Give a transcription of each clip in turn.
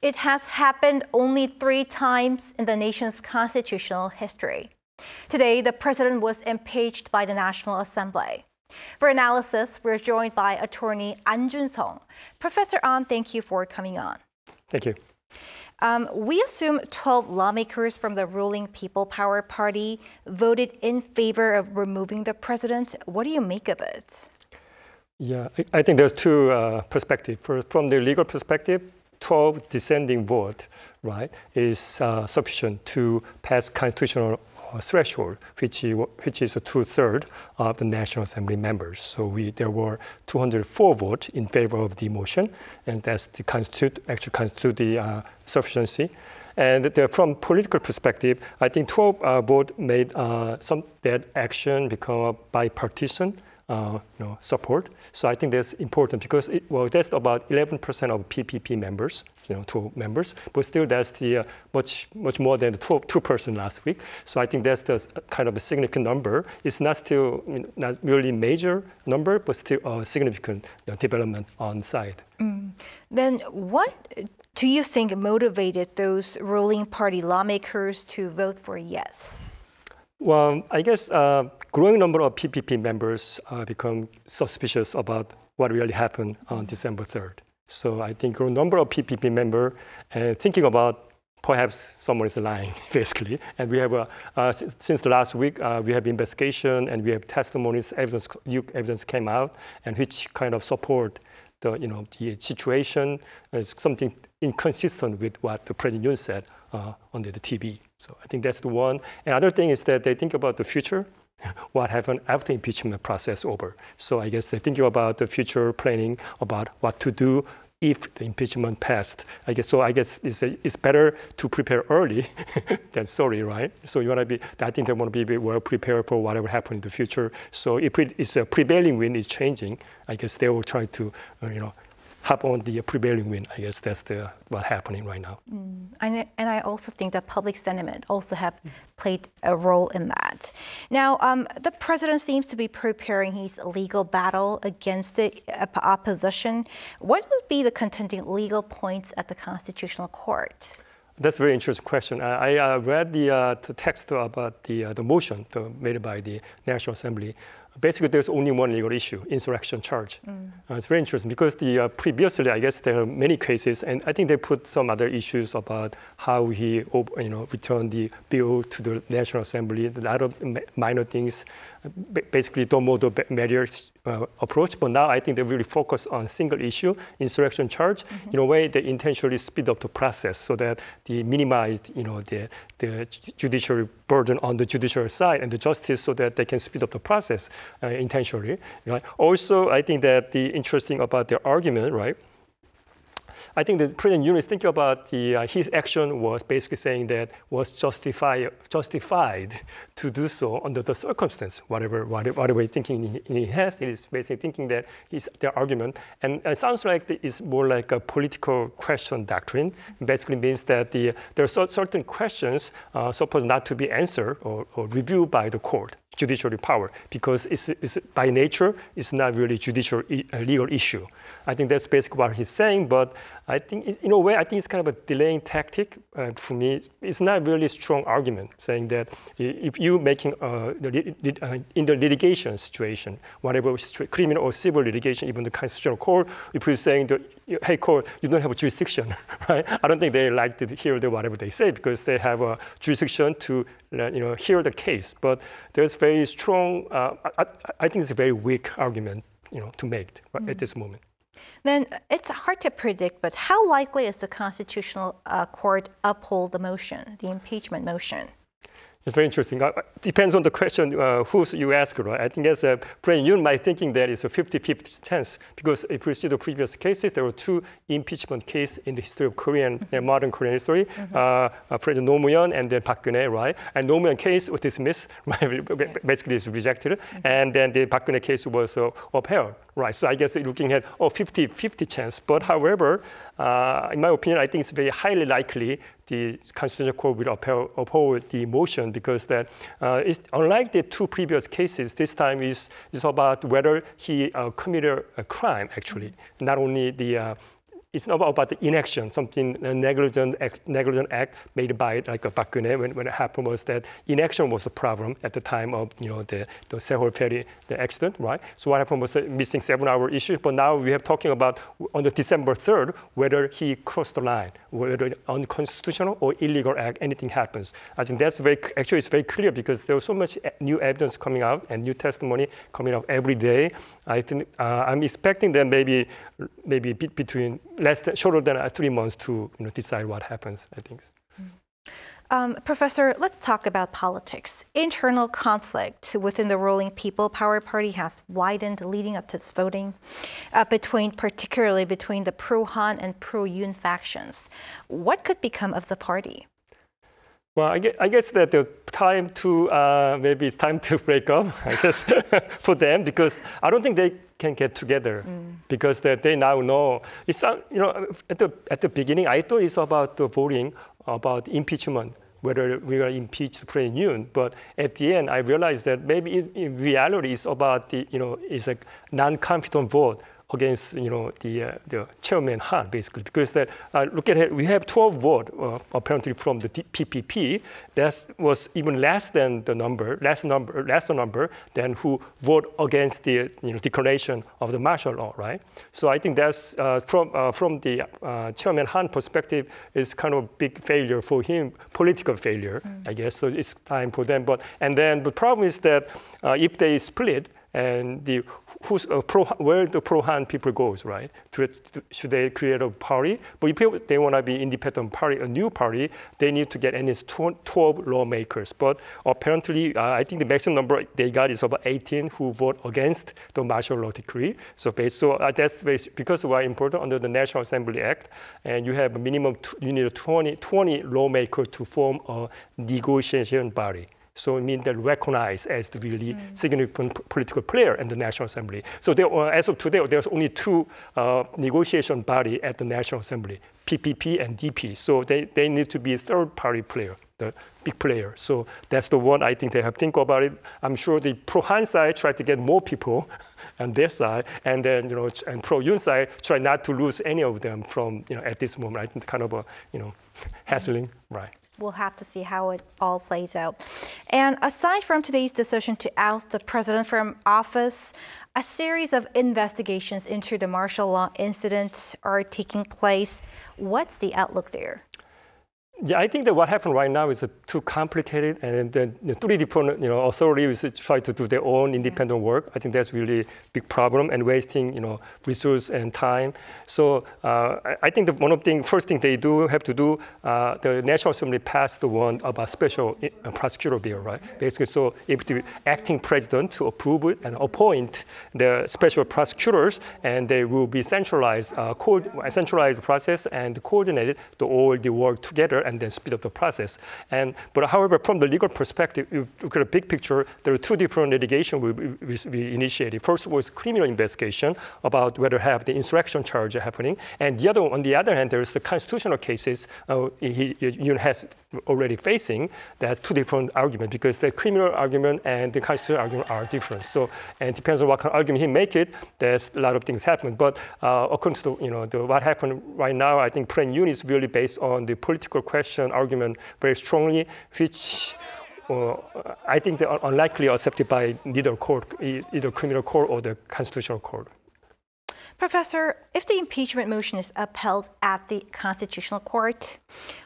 It has happened only 3 times in the nation's constitutional history. Today, the president was impeached by the National Assembly. For analysis, we're joined by Attorney An Junseong. Professor An, thank you for coming on. Thank you. We assume 12 lawmakers from the ruling People Power Party voted in favor of removing the president. What do you make of it? Yeah, I think there's two perspectives. First, from the legal perspective, 12 dissenting vote, right, is sufficient to pass constitutional threshold, which is a 2/3 of the National Assembly members. So there were 204 votes in favor of the motion, and that's the actually constitute the sufficiency. And from political perspective, I think 12 vote made that action become a bipartisan support. So I think that's important because that's about 11% of PPP members, 12 members, but still that's the much more than the 2% last week. So I think that's the kind of a significant number. It's not still not really major number, but still a significant development on side. Then what do you think motivated those ruling party lawmakers to vote for yes? Well, I guess growing number of PPP members become suspicious about what really happened on December 3rd. So I think a number of PPP members thinking about perhaps someone is lying, basically. And we have, since the last week, we have investigation and we have testimonies, evidence came out, and which kind of support the situation is something inconsistent with what the President Yoon said on the TV. So I think that's the one. And other thing is that they think about the future, what happened after impeachment process over. So I guess they're thinking about the future planning about what to do if the impeachment passed. I guess it's better to prepare early than sorry, right? So I think they want to be well prepared for whatever happens in the future. So if it's a prevailing wind is changing, I guess they will try to, hop on the prevailing wind. I guess that's what's happening right now. And I also think that public sentiment also have played a role in that. Now, the president seems to be preparing his legal battle against the opposition. What would be the contending legal points at the Constitutional Court? That's a very interesting question. I read the text about the motion made by the National Assembly. Basically, there's only one legal issue, insurrection charge. It's very interesting because previously, I guess there are many cases, and I think they put some other issues about how he, returned the bill to the National Assembly, a lot of minor things, basically don't more the measures approach. But now I think they really focus on single issue, insurrection charge. In a way, they intentionally speed up the process so that they minimize, the judiciary burden on the judicial side and the justice so that they can speed up the process intentionally. Right? Also, I think that the interesting about their argument, right? I think the President Yoon is thinking about his action was basically saying that was justified to do so under the circumstance, whatever he's thinking he has. It is basically thinking that their argument, and it sounds like it's more like a political question doctrine. Basically means that there are certain questions supposed not to be answered or reviewed by the court, judiciary power, because it's by nature, it's not really judicial legal issue. I think that's basically what he's saying, but I think, in a way, I think it's kind of a delaying tactic. For me, it's not really a strong argument saying that if you making in the litigation situation, whatever criminal or civil litigation, even the constitutional court, if you're saying that, hey, court, you don't have a jurisdiction, right? I don't think they like to hear whatever they say because they have a jurisdiction to hear the case. But there's very strong. I think it's a very weak argument, to make at this moment. Then it's hard to predict, but how likely is the Constitutional Court uphold the motion, the impeachment motion? It's very interesting. Depends on the question who's you ask, right? I think as President Yoon might thinking that it's a 50-50 chance because if we see the previous cases, there were 2 impeachment cases in the history of Korean, modern Korean history. President Roh Moo-hyun and then Park Geun-hye, right? And Roh Moo-hyun case was dismissed, right? Basically it's rejected. And then the Park Geun-hye case was upheld, right? So I guess looking at 50-50 chance. But however, in my opinion, I think it's very highly likely the Constitutional Court will uphold the motion because that unlike the 2 previous cases, this time is about whether he committed a crime, actually. Not only the it's not about the inaction, something negligent act made by like a Park Geun-hye. When it happened was that inaction was the problem at the time of the Sehol ferry the accident, right? So what happened was a missing 7-hour issue. But now we have talking about on the December 3rd whether he crossed the line, whether unconstitutional or illegal act, anything happens. I think that's actually it's very clear because there's so much new evidence coming out and new testimony coming out every day. I think I'm expecting that maybe between shorter than 3 months to decide what happens, I think. Professor, let's talk about politics. Internal conflict within the ruling People Power Party has widened leading up to this voting, particularly between the Pro-Han and Pro-Yoon factions. What could become of the party? Well, I guess that the time to maybe it's time to break up, I guess, for them, because I don't think they can get together because they now know. It's at the beginning I thought it's about the voting about impeachment, whether we are impeached President Yoon, but at the end I realized that maybe in reality it's about it's a non-confident vote against the chairman Han, basically, because that look at it, we have 12 votes apparently from the PPP. That was even less than the number, lesser number than who vote against the declaration of the martial law, right? So I think that's from the chairman Han perspective is kind of a big failure for him, political failure, I guess. So it's time for them. And then the problem is that if they split and where the Pro-Han people goes, right? Should they create a party? But if they want to be independent party, a new party, they need to get at least 12 lawmakers. But apparently, I think the maximum number they got is about 18 who vote against the martial law decree. So that's because why important under the National Assembly Act, and you have a minimum, you need 20 lawmakers to form a negotiation body. So it means they're recognized as the really significant political player in the National Assembly. So as of today, there's only 2 negotiation bodies at the National Assembly, PPP and DP. So they need to be a third-party player, the big player. So that's the one I think they have to think about it. I'm sure the Pro-Han side try to get more people on their side, and then and Pro-Yoon side try not to lose any of them from at this moment. I think kind of a hassling, right? We'll have to see how it all plays out. And aside from today's decision to oust the president from office, a series of investigations into the martial law incident are taking place. What's the outlook there? Yeah, I think that what happened right now is too complicated, and then 3 different authorities try to do their own independent work. I think that's really big problem and wasting resources and time. So I think that one of the first thing they have to do, the National Assembly passed the one about special prosecutor bill, right? Basically, so if the acting president to approve it and appoint the special prosecutors, and they will be centralized process and coordinated all the work together, and then speed up the process. But however, from the legal perspective, you look at a big picture, there are 2 different litigation we initiated. First was criminal investigation about whether have the insurrection charge happening, and on the other hand, there's the constitutional cases Yoon has already facing. That's 2 different arguments because the criminal argument and the constitutional argument are different. So, and it depends on what kind of argument he make it. There's a lot of things happen. But according to what happened right now, I think President Yoon is really based on the political question argument very strongly, which I think they are unlikely accepted by either criminal court or the constitutional court. Professor, if the impeachment motion is upheld at the Constitutional Court,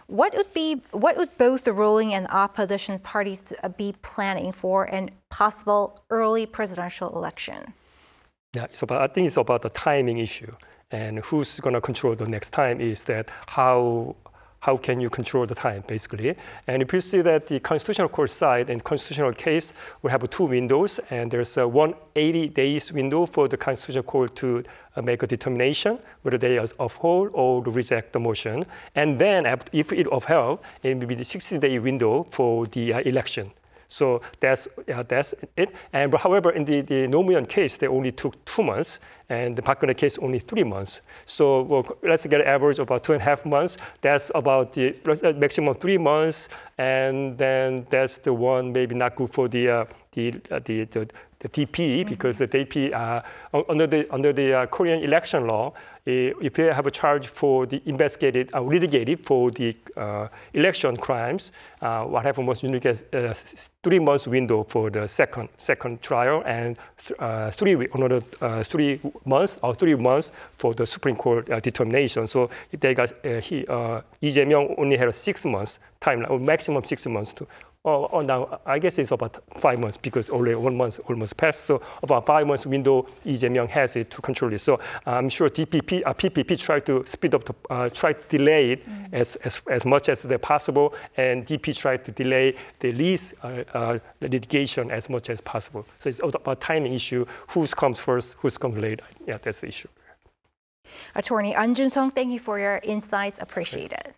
what would both the ruling and opposition parties be planning for a possible early presidential election? Yeah, I think it's about the timing issue, and who's going to control the next time is that how can you control the time, basically? And if you see that the Constitutional Court side and constitutional case, we have 2 windows, and there's a 180 days window for the Constitutional Court to make a determination whether they uphold or reject the motion. And then if it upheld, it will be the 60-day window for the election. So that's it. And however, in the Nomuyon case, they only took 2 months, and the Park Geun-hye case only 3 months. So let's get an average of about 2.5 months. That's about the maximum 3 months, and then that's the one maybe not good for the the DP, because the DP under the Korean election law, if you have a charge for the investigated or litigated for the election crimes, what happened was you need to get 3 months window for the second trial and 3 months for the Supreme Court determination. So they got Lee Jae-myung only had a 6 months timeline, or maximum 6 months to. Now I guess it's about 5 months because already 1 month almost passed. So about 5 months window, Lee Jae-myung has it to control it. So I'm sure PPP tried to speed up, try to delay it as much as they possible, and DP tried to delay the least litigation as much as possible. So it's about timing issue. Who's comes first? Who's comes later? Yeah, that's the issue. Attorney An Junseong, thank you for your insights. Appreciate it.